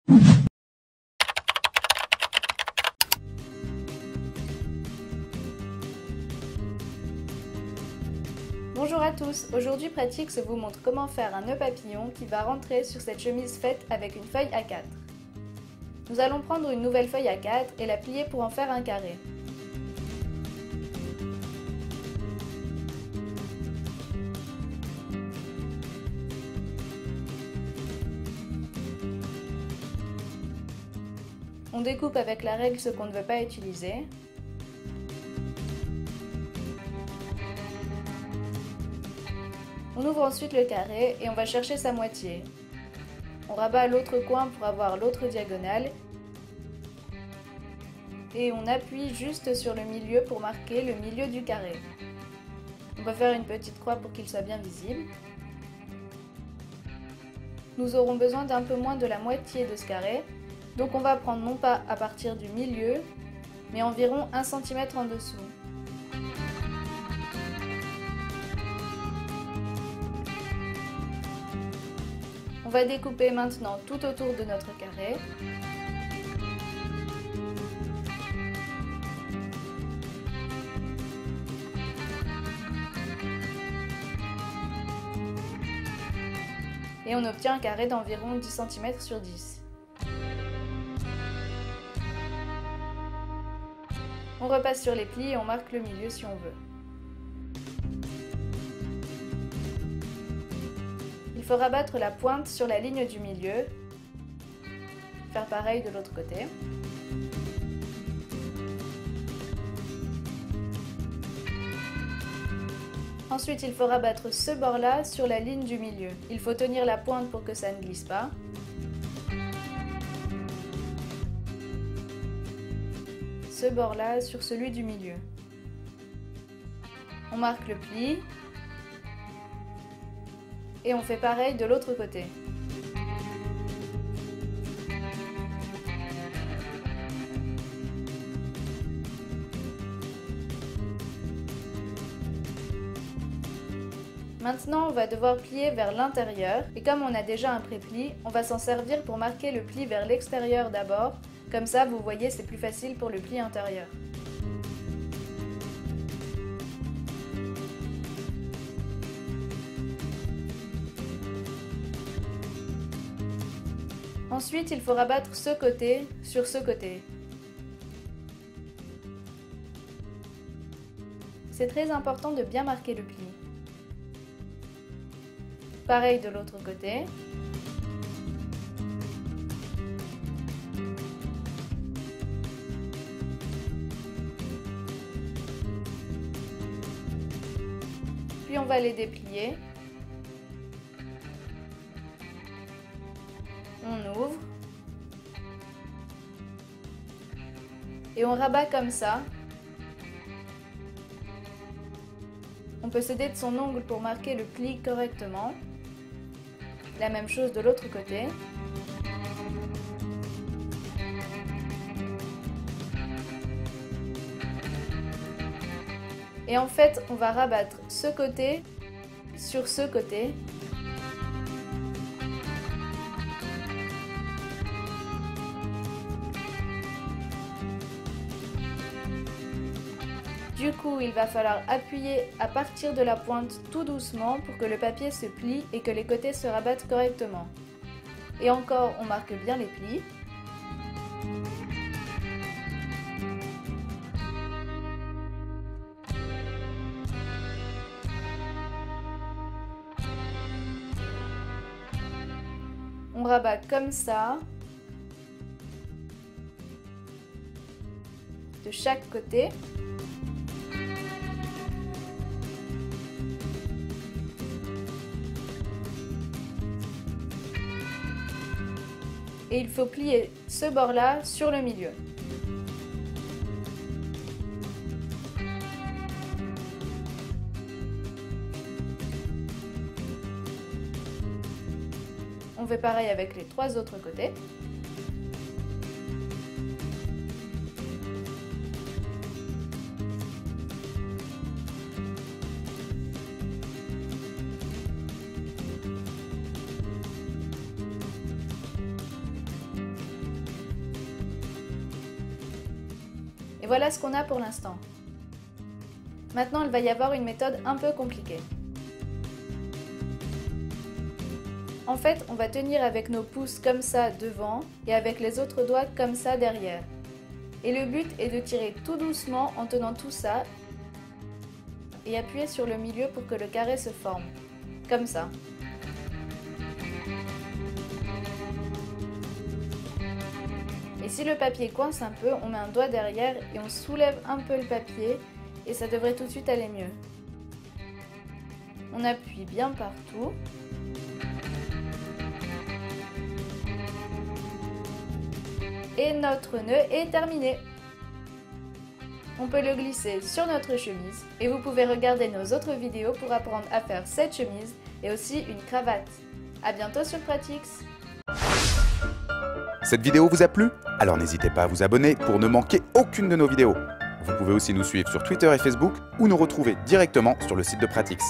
Bonjour à tous, aujourd'hui Pratix vous montre comment faire un nœud papillon qui va rentrer sur cette chemise faite avec une feuille A4. Nous allons prendre une nouvelle feuille A4 et la plier pour en faire un carré. On découpe avec la règle ce qu'on ne veut pas utiliser. On ouvre ensuite le carré et on va chercher sa moitié. On rabat l'autre coin pour avoir l'autre diagonale. Et on appuie juste sur le milieu pour marquer le milieu du carré. On va faire une petite croix pour qu'il soit bien visible. Nous aurons besoin d'un peu moins de la moitié de ce carré. Donc on va prendre non pas à partir du milieu, mais environ 1 cm en dessous. On va découper maintenant tout autour de notre carré. Et on obtient un carré d'environ 10 cm sur 10. On repasse sur les plis et on marque le milieu si on veut. Il faut rabattre la pointe sur la ligne du milieu. Faire pareil de l'autre côté. Ensuite, il faut rabattre ce bord-là sur la ligne du milieu. Il faut tenir la pointe pour que ça ne glisse pas. Ce bord-là sur celui du milieu. On marque le pli. Et on fait pareil de l'autre côté. Maintenant, on va devoir plier vers l'intérieur et comme on a déjà un pré-pli, on va s'en servir pour marquer le pli vers l'extérieur d'abord. Comme ça, vous voyez, c'est plus facile pour le pli intérieur. Ensuite, il faut rabattre ce côté sur ce côté. C'est très important de bien marquer le pli. Pareil de l'autre côté. Puis on va les déplier. On ouvre. Et on rabat comme ça. On peut s'aider de son ongle pour marquer le pli correctement. La même chose de l'autre côté. Et en fait, on va rabattre ce côté sur ce côté. Du coup, il va falloir appuyer à partir de la pointe tout doucement pour que le papier se plie et que les côtés se rabattent correctement. Et encore, on marque bien les plis. On rabat comme ça, de chaque côté. Et il faut plier ce bord-là sur le milieu. On fait pareil avec les 3 autres côtés. voilà ce qu'on a pour l'instant. Maintenant, il va y avoir une méthode un peu compliquée. En fait, on va tenir avec nos pouces comme ça devant et avec les autres doigts comme ça derrière. Et le but est de tirer tout doucement en tenant tout ça et appuyer sur le milieu pour que le carré se forme, comme ça. Et si le papier coince un peu, on met un doigt derrière et on soulève un peu le papier et ça devrait tout de suite aller mieux. On appuie bien partout. Et notre nœud est terminé. On peut le glisser sur notre chemise et vous pouvez regarder nos autres vidéos pour apprendre à faire cette chemise et aussi une cravate. A bientôt sur Pratix. Cette vidéo vous a plu? Alors n'hésitez pas à vous abonner pour ne manquer aucune de nos vidéos. Vous pouvez aussi nous suivre sur Twitter et Facebook ou nous retrouver directement sur le site de Pratix.